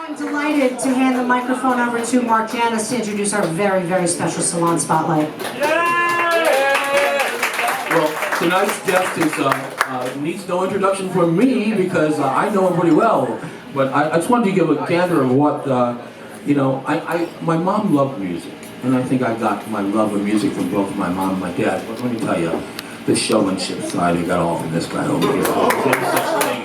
I'm delighted to hand the microphone over to Mark Janas to introduce our very, very special Salon Spotlight. Well, tonight's guest needs no introduction from me because I know him pretty well. But I just wanted to give a gander of what, my mom loved music. And I think I got my love of music from both my mom and my dad. But let me tell you, the showmanship side I got all from this guy over here. There's such things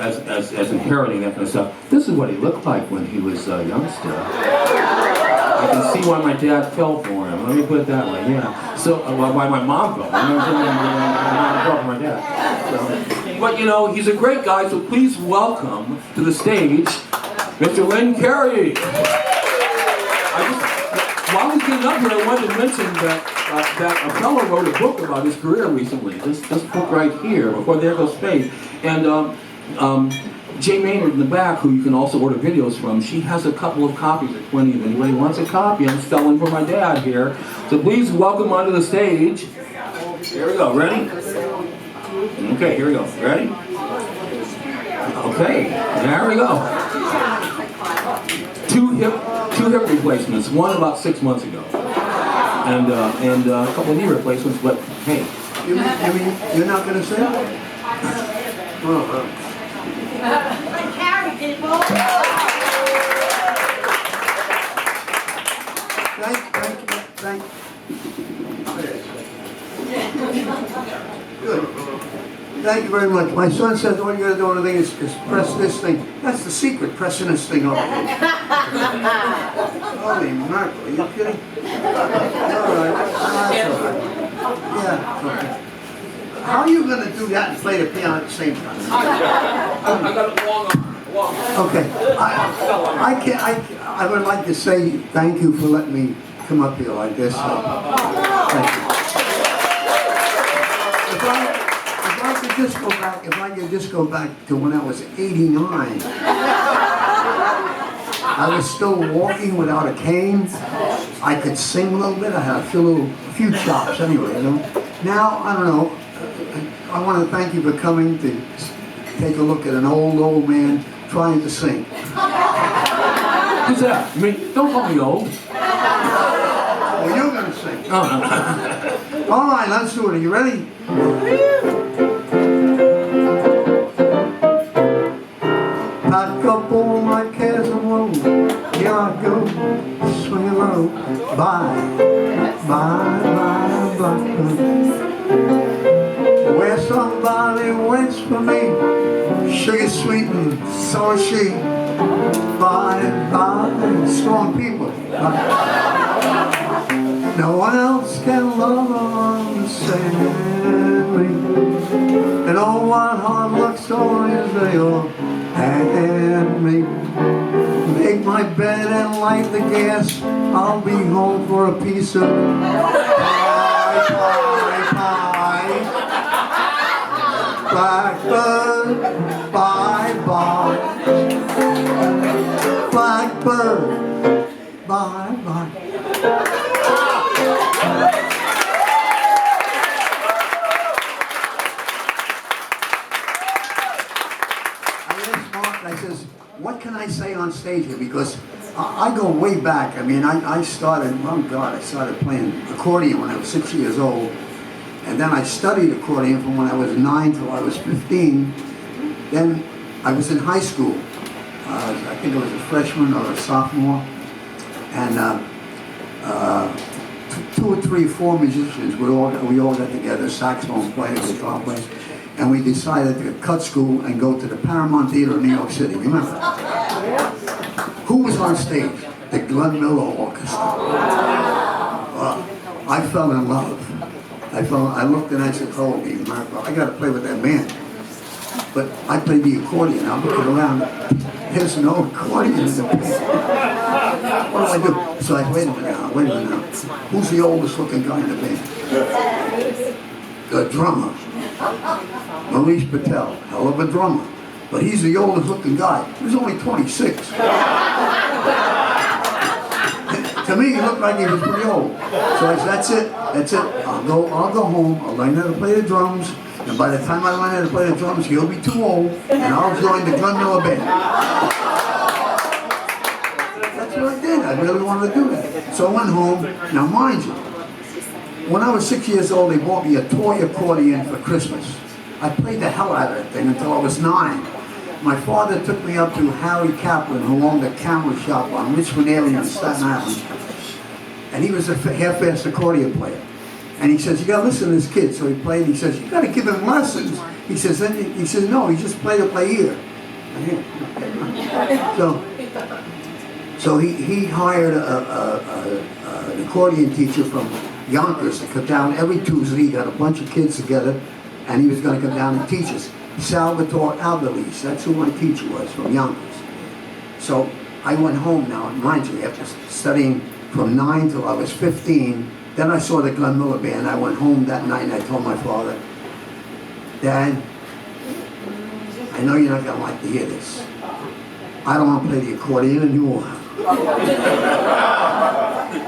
as inheriting that kind of stuff. This is what he looked like when he was a youngster. I can see why my dad fell for him. Let me put it that way, yeah. So, why my mom fell. I fell for my dad. So, but he's a great guy, so please welcome to the stage, Mr. Carrie. While he's getting up here, I wanted to mention that a fellow wrote a book about his career recently. This book right here, Before There Goes Faith. And Jay Maynard in the back, who you can also order videos from, she has a couple of copies at 20. If anybody wants a copy, I'm selling for my dad here. So please welcome onto the stage. Here we go. Ready? Okay, here we go. Ready? Okay, there we go. Two hip replacements. One about 6 months ago, and a couple of knee replacements. But hey, you mean you're not going to sing? Carrie, people. Thank Good. Thank you very much. My son says all you got to do on the thing is press this thing. That's the secret, pressing this thing up. Holy mackerel, are you kidding? All right. Yeah, okay. How are you going to do that and play the piano at the same time? I got it long. Okay. I would like to say thank you for letting me come up here like this. Thank you. If I could just go back to when I was 89, I was still walking without a cane. I could sing a little bit. I had a few chops anyway, Now, I don't know. I want to thank you for coming to take a look at an old man trying to sing. Who's that? I mean, don't call me old. Well, you're going to sing. Oh, no. All right, let's do it. Are you ready? Pack up all my cares and woes. Here I go, swinging low. Bye, blackbird. Where somebody waits for me, sugar sweet and so is she. Bye, strong people. Bye. No one else can love or understand me. And all my hard luck stories, they all hand me. Make my bed and light the gas. I'll be home for a piece of pie. Blackbird, bye. Blackbird, bye. I says, what can I say on stage here? Because I go way back. I mean, I started playing accordion when I was 6 years old. And then I studied accordion from when I was 9 till I was 15. Then I was in high school. I think I was a freshman or a sophomore. And 2 or 3 or 4 musicians, we all got together, saxophone players, guitar players. And we decided to cut school and go to the Paramount Theater in New York City. Remember? Who was on stage? The Glenn Miller Orchestra. I fell in love. I looked and I said, holy mackerel, I got to play with that man. But I played the accordion. I'm looking around. There's no accordion in the band. What do I do? So I wait a minute now. Who's the oldest looking guy in the band? The drummer. Maurice Patel, hell of a drummer. But he's the oldest looking guy. He was only 26. To me, he looked like he was pretty old. So I said, that's it. I'll go home, I'll learn how to play the drums, and by the time I learn how to play the drums, he'll be too old, and I'll join the Glenn Miller Band. I really wanted to do that. So I went home. Now, mind you, when I was 6 years old, they bought me a toy accordion for Christmas. I played the hell out of that thing until I was 9. My father took me up to Harry Kaplan, who owned a camera shop on Richmond Avenue in Staten Island. And he was a half-assed accordion player. And he says, you gotta listen to this kid. So he played, he says, you gotta give him lessons. He says, no, he just played it by ear. So he hired an accordion teacher from Yonkers to come down every Tuesday. He got a bunch of kids together, and he was gonna come down and teach us. Salvatore Alberese, that's who my teacher was, from Yonkers. So I went home now, and mind you, after studying from 9 till I was 15, then I saw the Glenn Miller Band. I went home that night and I told my father, Dad, I know you're not going to like to hear this. I don't want to play the accordion anymore.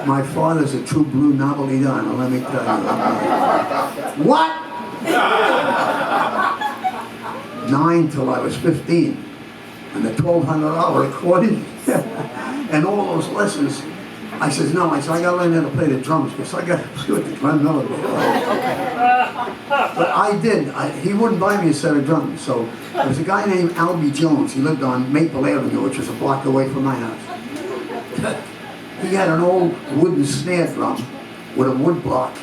My father's a true blue Napolitano, let me tell you. What? 9 till I was 15. And the $1,200 accordion and all those lessons. I says, no, I said, I got to learn how to play the drums because I got to play with the Glenn Miller Band. But I did. He wouldn't buy me a set of drums. So there was a guy named Albie Jones. He lived on Maple Avenue, which was a block away from my house. He had an old wooden snare drum with a wood block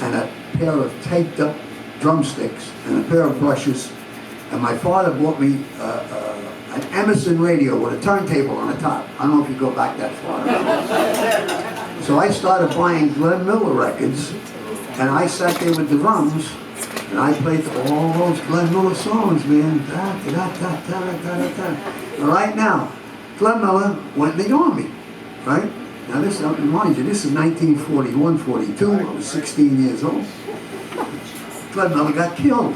and a pair of taped up drumsticks and a pair of brushes. And my father bought me an Emerson radio with a turntable on the top. I don't know if you go back that far. So I started buying Glenn Miller records, and I sat there with the drums, and I played all those Glenn Miller songs, man. Right now, Glenn Miller went in the Army, right? Now this, mind you, this is 1941, 42. I was 16 years old. Glenn Miller got killed.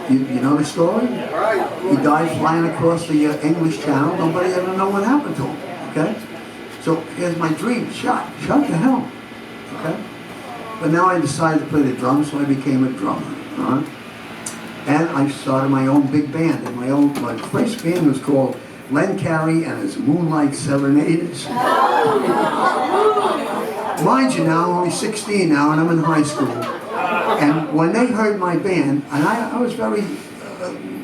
You know the story? He died flying across the English Channel. Nobody ever know what happened to him, okay? So here's my dream, shot to hell, okay? But now I decided to play the drums, so I became a drummer, all right? And I started my own big band, and my first band was called Len Carrie and his Moonlight Serenaders. Mind you now, I'm only 16 now, and I'm in high school. And when they heard my band, and I was very,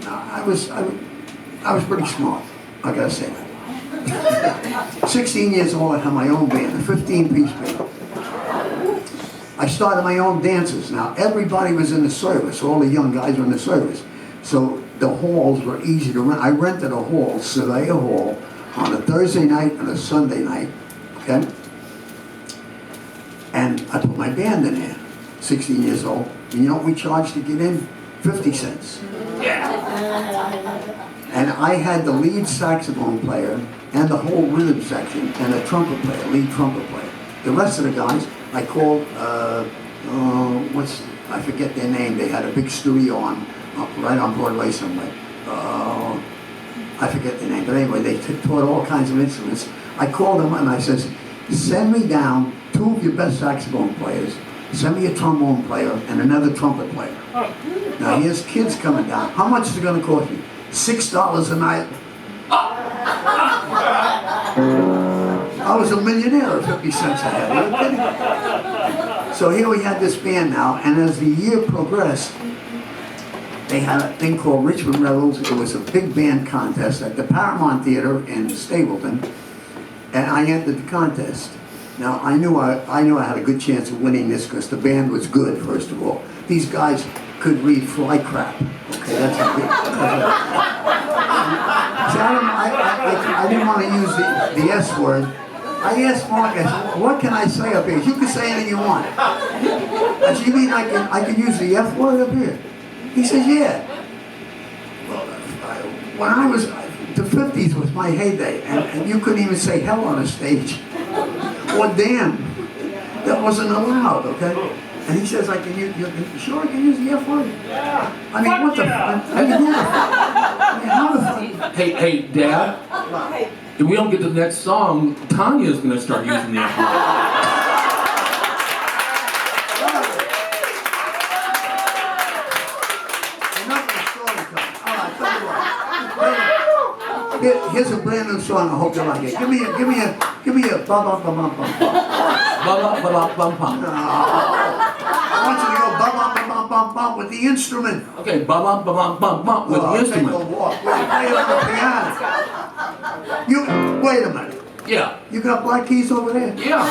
I was pretty smart, I gotta say that. 16 years old, I had my own band, a 15-piece band. I started my own dances. Now, everybody was in the service, all the young guys were in the service. So the halls were easy to rent. I rented a hall, Surveyor Hall, on a Thursday night and a Sunday night, okay? And I put my band in there. 16 years old. And you know what we charged to get in? 50 cents. Yeah. And I had the lead saxophone player and the whole rhythm section and a trumpet player, lead trumpet player. The rest of the guys, I called, I forget their name. They had a big studio right on Broadway somewhere. I forget their name. But anyway, they taught all kinds of instruments. I called them and I says, send me down 2 of your best saxophone players. Send me a trombone player and another trumpet player. Now here's kids coming down. How much is it going to cost me? $6 a night. I was a millionaire at 50 cents a head. Are you kidding? So here we had this band now, and as the year progressed, they had a thing called Richmond Rebels. It was a big band contest at the Paramount Theater in Stapleton, and I entered the contest. Now, I knew I had a good chance of winning this because the band was good, first of all. These guys could read fly crap. Okay, that's a big... See, I didn't want to use the S word. I asked Mark, I said, what can I say up here? You can say anything you want. I said, you mean I can use the F word up here? He says, yeah. Well, when I was... The 50s was my heyday, and you couldn't even say hell on a stage. Or damn, that wasn't allowed, okay? And he says, I can use, you sure I can use the F word? Yeah. I mean, what the fuck? I mean, who the fuck? I mean, how the fuck? Hey, Dad, if we don't get to the next song, Tanya's gonna start using the F word. Here's a brand new song. I hope you like it. Give me a bum bum bum bum bum. I want you to go bum bum bum bum bum bum with the instrument. Okay, bum with the instrument. Take a walk. Play it on the piano. You wait a minute. Yeah. You got black keys over there? Yeah.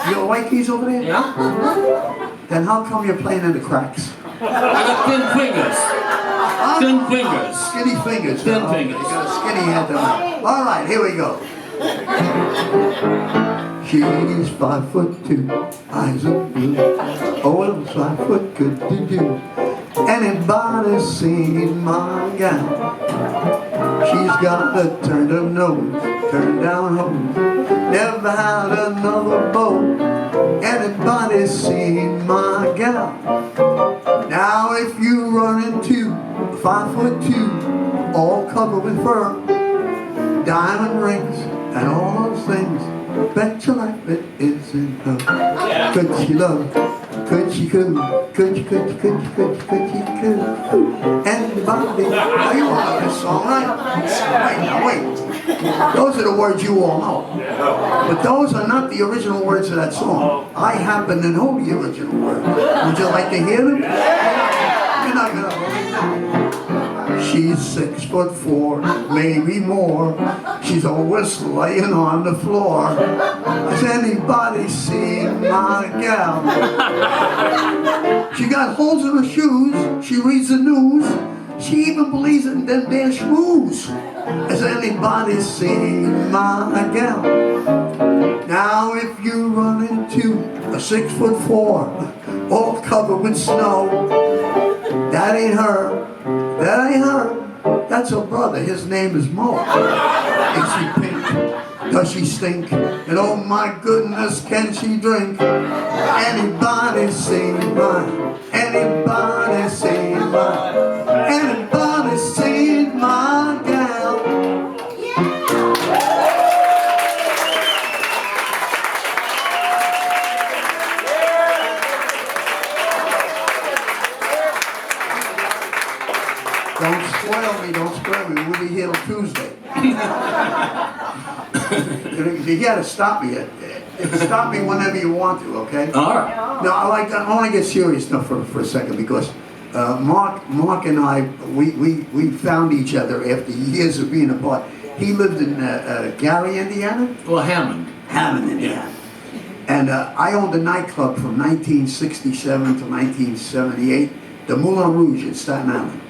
You got white keys over there? Yeah. Then how come you're playing in the cracks? I got thin fingers. Huh? Thin fingers. Skinny fingers. Thin fingers. You got a skinny hand tonight. All right, here we go. She's 5'2", eyes of blue. Oh, it's 5 foot good to do. Anybody seen my gal? She's got a turned up nose, turned down hose. Never had another beau. Anybody seen my gal? Now if you run into 5'2", all covered with fur, diamond rings and all those things, bet your life it isn't her. Could she love? Could she could? Could she could? Could she could? Could she could? Anybody? Now you all know this song, right? Wait. Those are the words you all know. But those are not the original words of that song. I happen to know the original words. Would you like to hear them? You're not gonna believe them. She's 6'4", maybe more. She's always laying on the floor. Has anybody seen my gal? She got holes in her shoes. She reads the news. She even believes in them damn shoes. Has anybody seen my gal? Now if you run into a 6'4", all covered with snow, that ain't her. That ain't her. That's her brother. His name is Mo. Is she pink? Does she stink? And oh my goodness, can she drink? Anybody seen mine? Anybody seen mine? Anybody seen my gal? Don't spoil me. We'll be here till Tuesday. You gotta stop me. Stop me whenever you want to, okay? All right. No, I want to get serious now for a second because Mark and I, we found each other after years of being apart. He lived in Gary, Indiana? Well, Hammond. Hammond, Indiana. And I owned a nightclub from 1967 to 1978, the Moulin Rouge in Staten Island.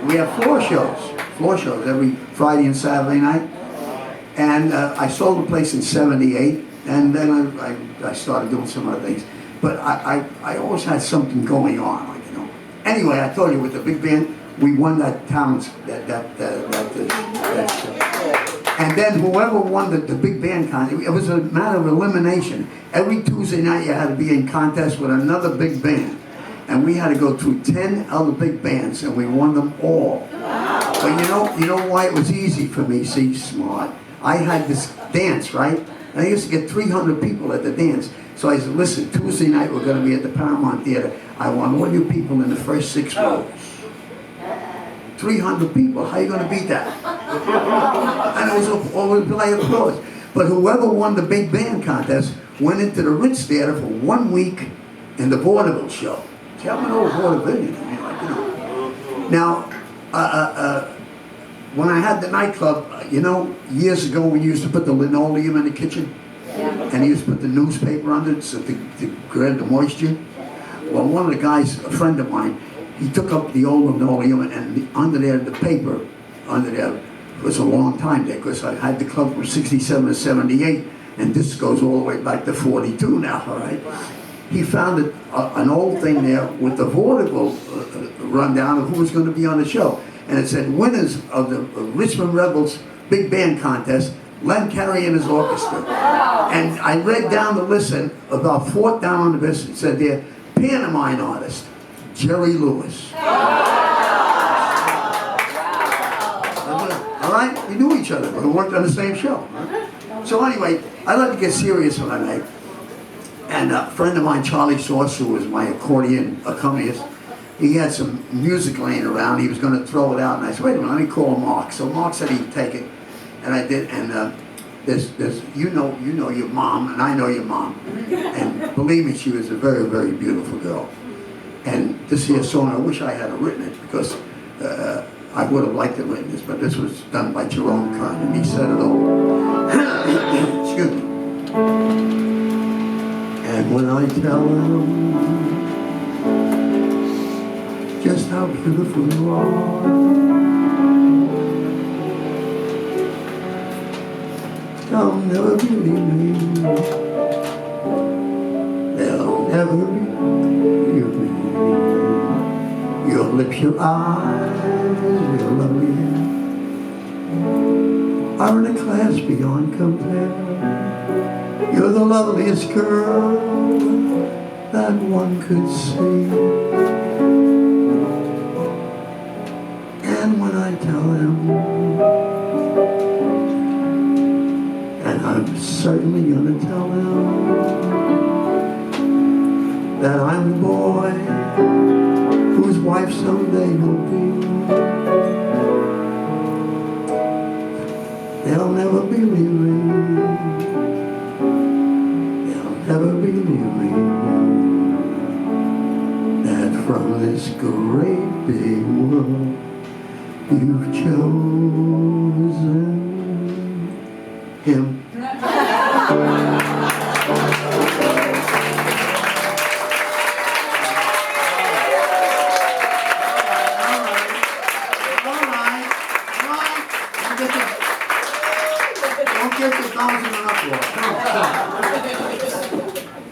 We have floor shows every Friday and Saturday night. And I sold the place in 78, and then I started doing some other things. But I always had something going on, like, you know. Anyway, I told you with the big band, we won that town's and then whoever won the big band contest, it was a matter of elimination. Every Tuesday night you had to be in contest with another big band. And we had to go through 10 other big bands, and we won them all. But you know why it was easy for me? See, smart. I had this dance, right? And I used to get 300 people at the dance. So I said, listen, Tuesday night we're going to be at the Paramount Theater. I want all you people in the first 6 rows. 300 people, how are you going to beat that? And it was all by applause. But whoever won the big band contest went into the Ritz Theater for 1 week in the vaudeville show. See, I'm an old vaudevillian, I mean, like, you know. Now, when I had the nightclub, you know, years ago we used to put the linoleum in the kitchen, and he used to put the newspaper under it so to grab the moisture. Well, one of the guys, a friend of mine, he took up the old linoleum, and under there, the paper under there was a long time there, because I had the club from 67 to 78, and this goes all the way back to 42 now, all right? He found an old thing there with the vaudeville rundown of who was going to be on the show. And it said, winners of the Richmond Rebels Big Band Contest, Len Carrie and his orchestra. And I read down the list, and about 4th down on the list, it said there, pantomime artist, Jerry Lewis. All right? We knew each other, but we worked on the same show. Right? So anyway, I like to get serious when I make. And a friend of mine, Charlie Sauce, who was my accordion accompanist, he had some music laying around. He was going to throw it out, and I said, wait a minute, let me call Mark. So Mark said he'd take it, and I did. And you know your mom, and I know your mom, and believe me, she was a very, very beautiful girl. And this here song, I wish I had written it, because I would have liked to have written this, but this was done by Jerome Kern, and he said it all. Excuse me. And when I tell them just how beautiful you are, they'll never believe me. They'll never believe me. Your lips, your eyes, your lovely hair are in a class beyond compare. You're the loveliest girl that one could see. And when I tell them, and I'm certainly gonna tell them, that I'm the boy whose wife someday will be, they'll never believe me. They'll never believe me that from this great big world you've chosen him.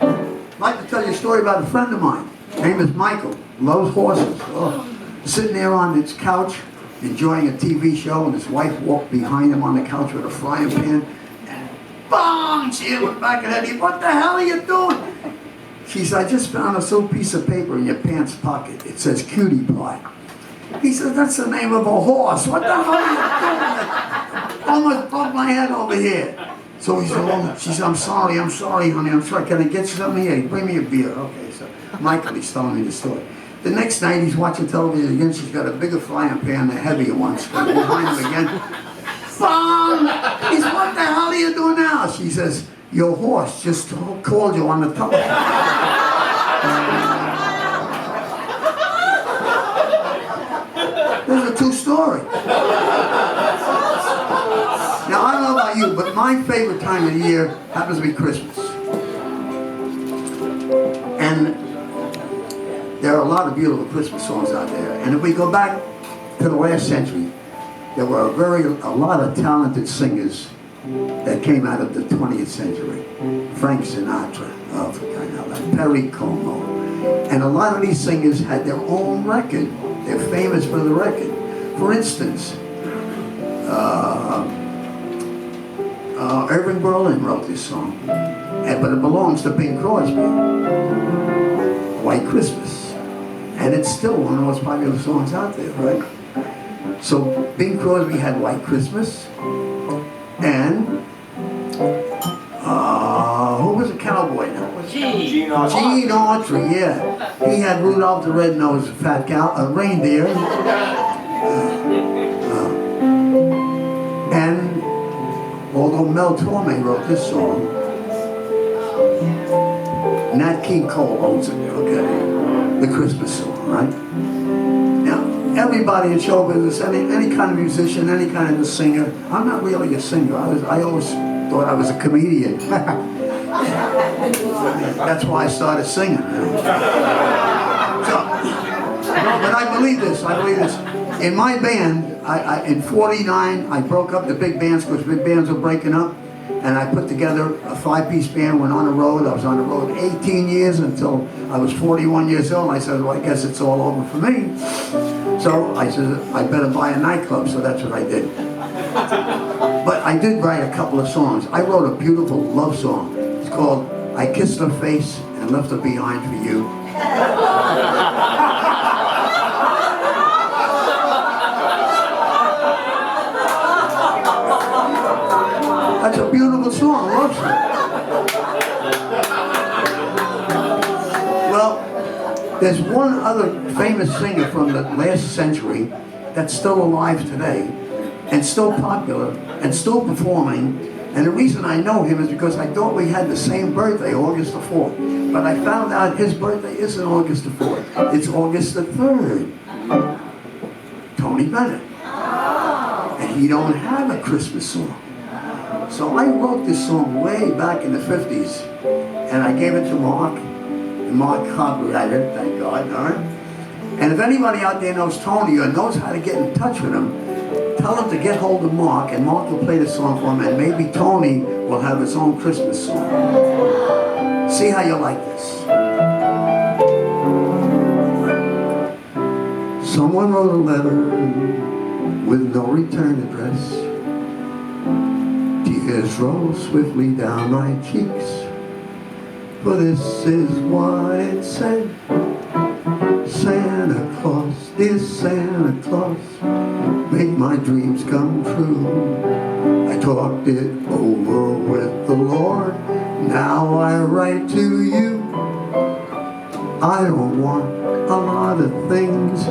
I'd like to tell you a story about a friend of mine. His name is Michael. Loves horses. Oh. Sitting there on his couch, enjoying a TV show, and his wife walked behind him on the couch with a frying pan, and bang! She hit him back in the head. What the hell are you doing? She said, I just found a little piece of paper in your pants pocket. It says cutie pie. He said, that's the name of a horse. What the hell are you doing? Almost broke my head over here. So he said, oh, she said, I'm sorry, honey, I'm sorry. Can I get you something here? Bring me a beer. Okay, so Michael, he's telling me the story. The next night, he's watching television again. She's got a bigger frying pan, a heavier one. She's behind him again. Bang! He said, what the hell are you doing now? She says, your horse just called you on the telephone. There's a true story. Now, I don't know about you, but my favorite time of the year happens to be Christmas. And there are a lot of beautiful Christmas songs out there. And if we go back to the last century, there were a lot of talented singers that came out of the 20th century. Frank Sinatra, oh, for crying out loud, Perry Como. And a lot of these singers had their own record. They're famous for the record. For instance, Irving Berlin wrote this song, but it belongs to Bing Crosby, White Christmas. And it's still one of the most popular songs out there, right? So Bing Crosby had White Christmas, and who was a cowboy now? Gene Autry, yeah. He had Rudolph the Red-Nosed Fat Reindeer. And although Mel Torme wrote this song, Nat King Cole owns it, okay? The Christmas song, right? Now, everybody in show business, any kind of musician, any kind of a singer, I'm not really a singer. I always thought I was a comedian. That's why I started singing. So, but I believe this. In my band, in '49, I broke up the big bands because big bands were breaking up, and I put together a 5-piece band, went on the road. I was on the road 18 years until I was 41 years old. I said, well, I guess it's all over for me. So I said, I better buy a nightclub, so that's what I did. But I did write a couple of songs. I wrote a beautiful love song. It's called I Kissed Her Face and Left Her Behind for You. That's a beautiful song, a love song. Well, There's one other famous singer from the last century that's still alive today and still popular and still performing. And the reason I know him is because I thought we had the same birthday, August the 4th. But I found out his birthday isn't August the 4th. It's August the 3rd. Tony Bennett. And he don't have a Christmas song. So I wrote this song way back in the 50s. And I gave it to Mark. And Mark copyrighted it, thank God. All right? And if anybody out there knows Tony or knows how to get in touch with him, tell him to get hold of Mark, and Mark will play the song for him, and maybe Tony will have his own Christmas song. See how you like this. Someone wrote a letter with no return address. Tears roll swiftly down my cheeks. For this is what it said. Santa Claus, dear Santa Claus, make my dreams come true. I talked it over with the Lord, now I write to you. I don't want a lot of things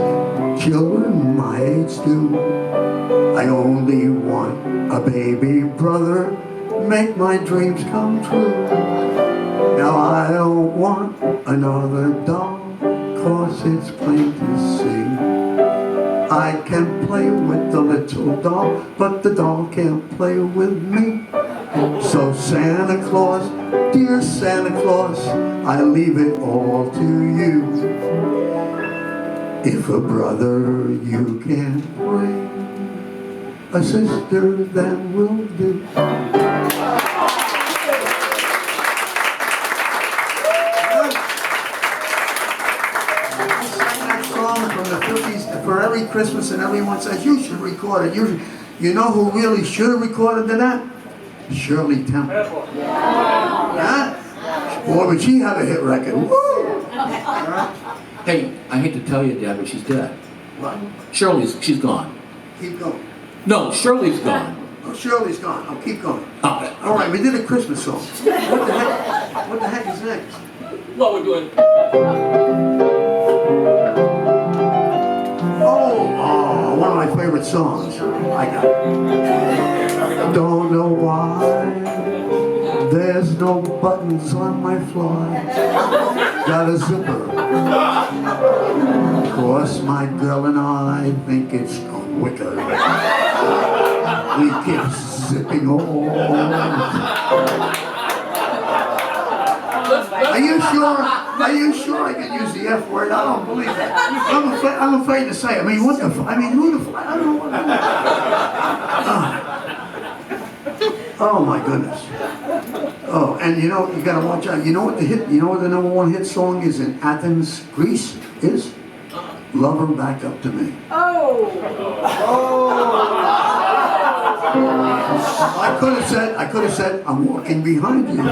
children my age do. I only want a baby brother, make my dreams come true. Now I don't want another doll, 'cause it's plain to see. I can play with the little doll, but the doll can't play with me. So Santa Claus, dear Santa Claus, I leave it all to you. If a brother you can't bring, a sister then will do. From the 50s for every Christmas, and everyone says you should record it. You know who really should have recorded that? Shirley Temple. Huh? Boy, would she have a hit record. Woo! Hey, I hate to tell you, Dad, but she's dead. What? She's gone. Keep going. No, Shirley's gone. Oh, Shirley's gone. Oh, keep going. Oh, All right, we did a Christmas song. What the heck is next? well, we're doing. Oh, one of my favorite songs. I got it. Don't know why there's no buttons on my fly. Got a zipper. Of course, my girl and I think it's quicker. We keep zipping all. Are you sure I can use the F word? I don't believe that. I'm afraid to say it. I mean, what the f... I mean, who the f... I don't know what... Oh, my goodness. Oh, and you know, you gotta watch out. You know what the number one hit song is in Athens, Greece? Is? Love Her Back Up to Me. Oh! I could have said, I'm walking behind you.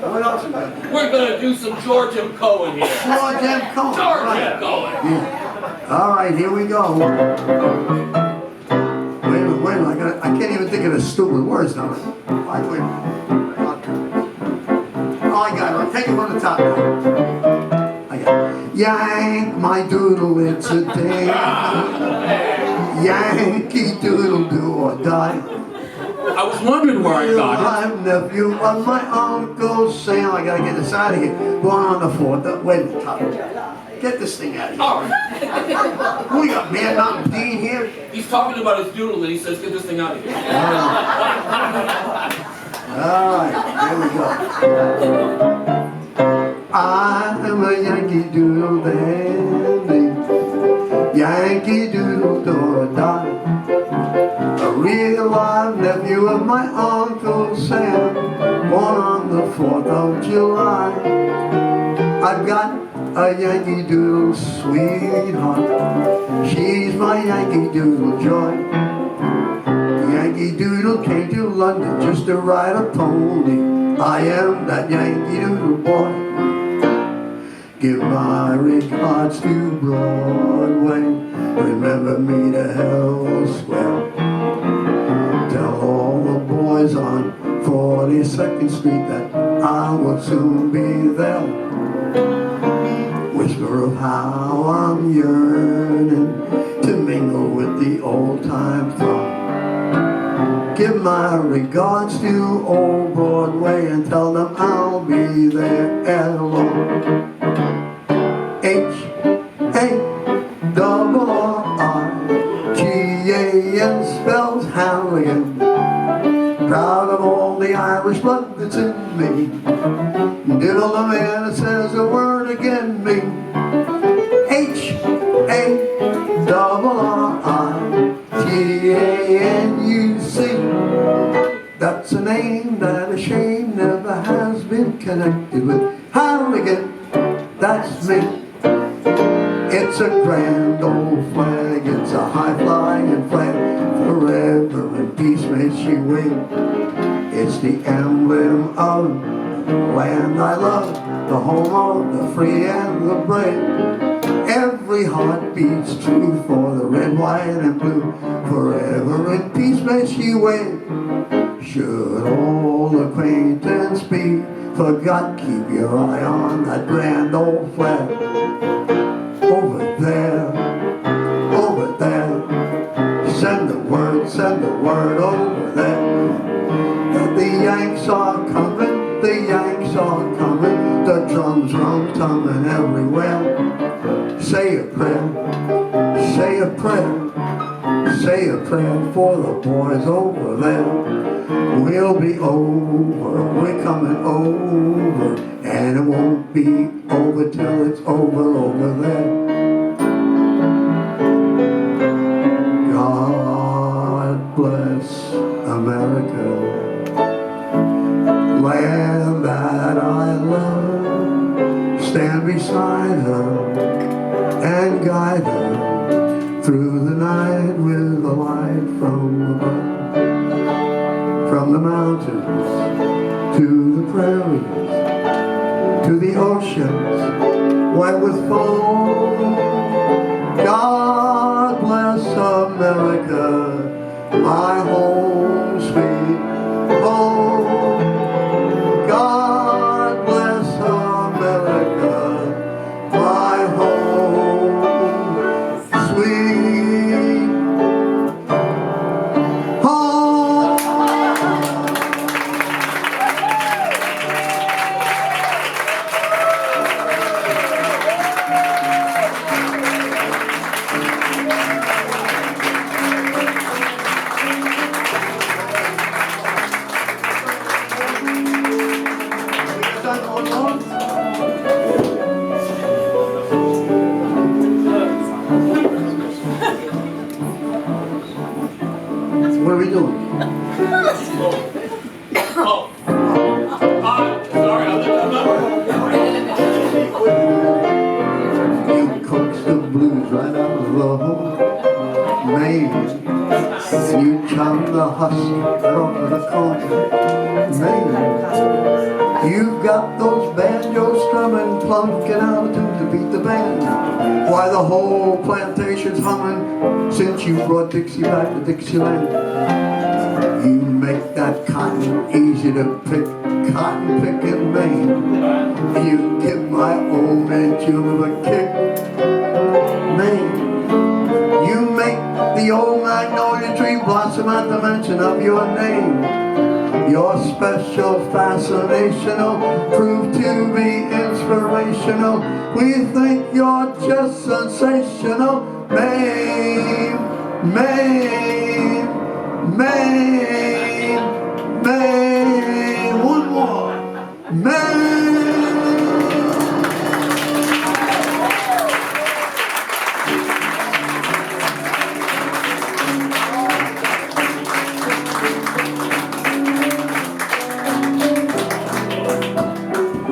What else? We're gonna do some George M. Cohen here. George M. Cohen. George M. Cohen. Yeah. All right, here we go. Wait a minute. I can't even think of the stupid words now. Oh, I got it. I'll take it from the top now. I got it. Yank my doodle, it's a day. Yankee doodle, do or die. I was wondering where I got it. I'm nephew of my Uncle Sam. I gotta get this out of here. Going on the 4th. Wait a minute, top. Get this thing out of here. All right. Who we got, Man Mountain Dean here? He's talking about his doodle and he says, get this thing out of here. All right, here we go. I'm a Yankee Doodle dandy, Yankee Doodle do or die. A real live nephew of my Uncle Sam, born on the 4th of July. I've got a Yankee Doodle sweetheart, she's my Yankee Doodle joy. Yankee Doodle came to London just to ride a pony. I am that Yankee Doodle boy. Give my regards to Broadway. Remember me to hell square. Tell all the boys on 4th 42nd Street that I will soon be there. Whisper of how I'm yearning to mingle with the old-time throng. Give my regards to old Broadway and tell them I'll be there ere long. H-A-R-R-I-G-A-N spells Harrigan. Proud of all the Irish blood that's in me. Diddle the man that says the word again me. H-A-R-R-I-G-A-N-U-C. That's a name that a shame never has been connected with. Harrigan, that's me. It's a grand old flag, it's a high-flying flag. Forever in peace may she wave. It's the emblem of the land I love, the home of the free and the brave. Every heart beats true for the red, white, and blue. Forever in peace may she wave. Should all acquaintance be forgot, keep your eye on that grand old flag. Over there, over there. Send the word over there. That the Yanks are coming, the Yanks are coming. The drums rum-tumming everywhere. Say a prayer, say a prayer, say a prayer for the boys over there. We'll be over, we're coming over, and it won't be over till it's over there. God bless America, land that I love. Stand beside her and guide her through the night with a light from above. From the mountains to the prairies, to the oceans white with foam. God bless America, my home sweet home. God bless America, my home sweet home. What are we doing? Sorry, You coax the blues right out of the Maine. You chum the husk right off of the corner. Maine. You've got those banjos strumming, plunking out a tune to beat the band. Why the whole plantation's humming since you brought Dixie back to Dixieland. You make that cotton easy to pick, cotton picking Maine. You give my old man June a kick, Maine. You make the old magnolia tree blossom at the mention of your name. Your special fascinational proved to be inspirational. We think you're just sensational, Maine, Maine, Maine, Maine. One more, Maine.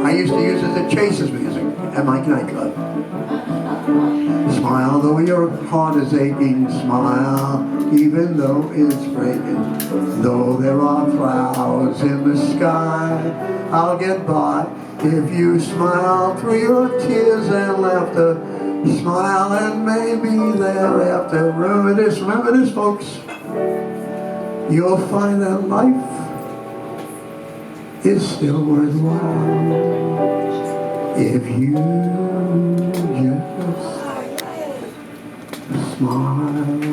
I used to use it as Chase's music at my nightclub. Smile though your heart is aching, smile even though it's breaking. Though there are clouds in the sky, I'll get by if you smile through your tears and laughter. Smile and maybe thereafter. Remember this folks. You'll find that life is still worthwhile if you just smile.